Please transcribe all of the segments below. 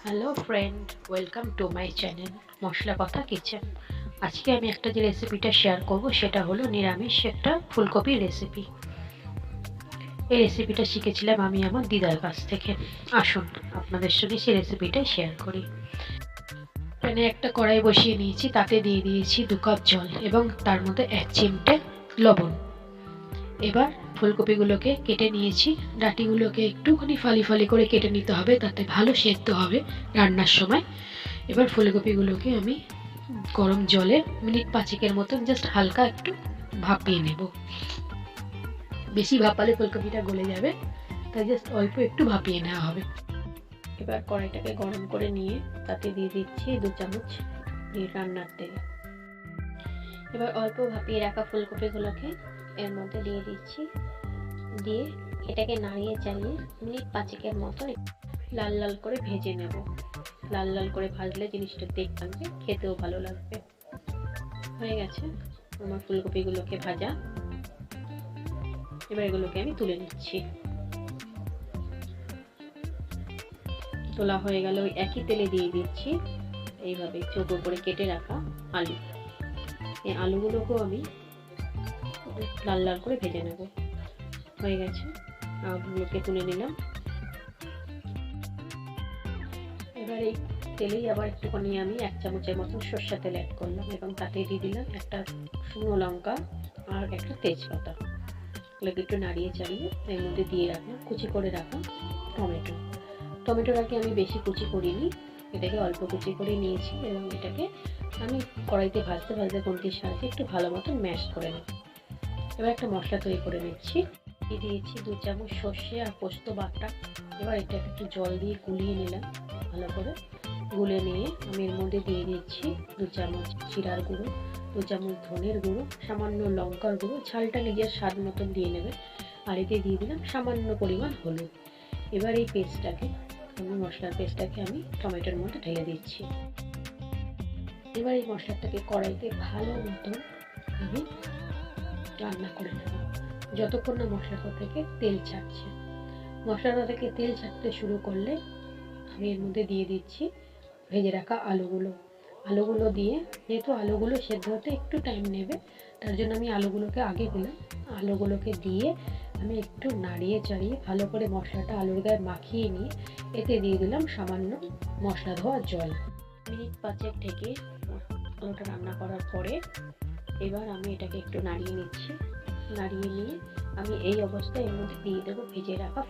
Hello friend, welcome to my channel Moshla Kotha kitchen. আজকে আমি একটা যে রেসিপিটা শেয়ার করব সেটা হলো নিরামিষ একটা ফুলকপির রেসিপি। এই রেসিপিটা শিখেছিলাম আমি আমার দিদার কাছ থেকে। আসুন আপনাদের সঙ্গে সেই রেসিপিটাই শেয়ার করি। প্যানে একটা কড়াই বসিয়ে নিয়েছি, তাতে দিয়ে দিয়েছি 2 কাপ জল এবং তার মধ্যে 1 চিমটে লবণ। এবার ফুলকপিগুলোকে কেটে নিয়েছি, ডাঁটিগুলোকে একটুখানি ফালি ফালি করে কেটে নিতে হবে, তাতে ভালো সেদ্ধ হবে রান্নার সময়। এবার ফুলকপিগুলোকে আমি গরম জলে মিনিট 5 মতন জাস্ট হালকা একটু ভাপিয়ে নেব। বেশি ভাপালে ফুলকপিটা গলে যাবে, তাই জাস্ট অল্প একটু ভাপিয়ে নেওয়া হবে। এবার কড়াইটাকে গরম করে নিয়ে তাতে দিয়ে দিচ্ছি 2 চামচ রান্নার তেল। এবার অল্প ভাপিয়ে রাখা ফুলকপিগুলোকে এর মধ্যে দিয়ে দিচ্ছি, দিয়ে এটাকে নাড়িয়ে চালিয়ে মিনিট 5 মতন লাল লাল করে ভেজে নেব। লাল লাল করে ভাজলে জিনিসটা দেখতে খেতেও ভালো লাগবে। হয়ে গেছে আমার ফুলকপিগুলোকে ভাজা। এবার এগুলোকে আমি তুলে নিচ্ছি। তোলা হয়ে গেল, ওই একই তেলে দিয়ে দিচ্ছি এইভাবে চৌকো করে কেটে রাখা আলু। এই আলুগুলোকেও আমি লাল লাল করে ভেজে নেব। হয়ে গেছে, আলুগুলোকে তুলে নিলাম। এবার এই তেলেই আবার একটুখানি আমি 1 চামচের মতন সরষের তেল অ্যাড করলাম এবং তাতে দিয়ে দিলাম একটা শুকনো লঙ্কা আর একটা তেজপাতা। এগুলোকে একটু নাড়িয়ে চালিয়ে এর মধ্যে দিয়ে রাখলাম কুচি করে রাখা টমেটো। টমেটোটাকে আমি বেশি কুচি করিনি, এটাকে অল্প কুচি করে নিয়েছি এবং এটাকে আমি কড়াইতে ভাজতে ভাজতে খুন্তির সাহায্যে একটু ভালো মতন ম্যাশ করে নেব। এবার একটা মশলা তৈরি করে নিচ্ছি। দিয়ে দিয়েছি 2 চামচ সর্ষে আর পোস্ত বাটা। এবার এটাকে একটু জল দিয়ে গুলিয়ে নিলাম। ভালো করে গুলে নিয়ে আমি এর মধ্যে দিয়ে দিচ্ছি 2 চামচ জিরার গুঁড়ো, 2 চামচ ধনের গুঁড়ো, সামান্য লঙ্কার গুঁড়ো, ঝালটা নিজের স্বাদ মতন দিয়ে নেবে। আর এতে দিয়ে দিলাম সামান্য পরিমাণ হলুদ। এবার এই পেস্টটাকে মশলার পেস্টটাকে আমি টমেটোর মধ্যে ঢেলে দিচ্ছি। এবার এই মশলাটাকে কড়াইতে ভালো মতন আমি রান্না করে নেব যতক্ষণ না মশলাটা থেকে তেল ছাড়ছে। মশলাটা থেকে তেল ছাড়তে শুরু করলে আমি এর মধ্যে দিয়ে দিচ্ছি ভেজে রাখা আলুগুলো দিয়ে, যেহেতু আলুগুলো সেদ্ধ হতে একটু টাইম নেবে তার জন্য আমি আলুগুলোকে আগে দিলাম। আলুগুলোকে দিয়ে আমি একটু নাড়িয়ে চাড়িয়ে ভালো করে মশলাটা আলুর গায়ে মাখিয়ে নিয়ে এতে দিয়ে দিলাম সামান্য মশলা ধোয়া জল। মিনিট 5 থেকে আলুটা রান্না করার পরে এবার আমি এটাকে একটু নাড়িয়ে নিচ্ছি। নাড়িয়ে নিয়ে আমি এই অবস্থায় এর মধ্যে দিয়ে দেবো ভেজে রাখা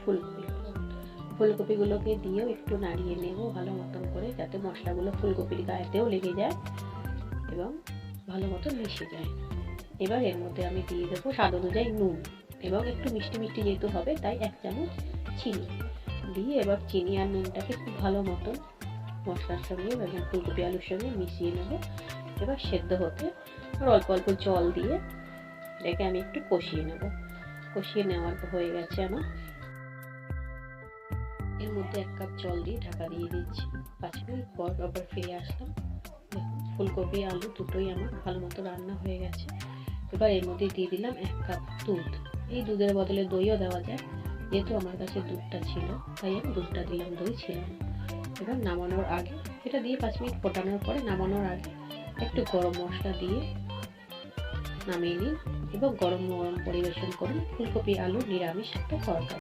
ফুলকপিগুলোকে দিয়েও একটু নাড়িয়ে নেব ভালো মতন করে, যাতে মশলাগুলো ফুলকপির গায়েতেও লেগে যায় এবং ভালো মতন মিশে যায়। এবার এর মধ্যে আমি দিয়ে দেবো স্বাদ অনুযায়ী নুন এবং একটু মিষ্টি মিষ্টি যেহেতু হবে তাই 1 চামচ চিনি দিয়ে এবার চিনি আর নুনটাকে খুব ভালো মতন মশলার সঙ্গে এবং ফুলকপি আলুর সঙ্গে মিশিয়ে নেব। এবার সেদ্ধ হতে আর অল্প অল্প জল দিয়ে এটাকে আমি একটু কষিয়ে নেব। কষিয়ে নেওয়ার হয়ে গেছে আমার। এর মধ্যে 1 কাপ জল দিয়ে ঢাকা দিয়ে দিচ্ছি। 5 মিনিট পর আবার ফিরে আসলাম। ফুলকপি আলু দুটোই আমার ভালো মতো রান্না হয়ে গেছে। এবার এর মধ্যে দিয়ে দিলাম 1 কাপ দুধ। এই দুধের বদলে দইও দেওয়া যায়, যেহেতু আমার কাছে দুধটা ছিল তাই আমি দুধটা দিলাম, দই ছিল না। এবার নামানোর আগে এটা দিয়ে 5 মিনিট ফোটানোর পরে নামানোর আগে একটু গরম মশলা দিয়ে নামিয়ে নিন এবং গরম গরম পরিবেশন করুন ফুলকপি আলু নিরামিষ একটা তরকারি।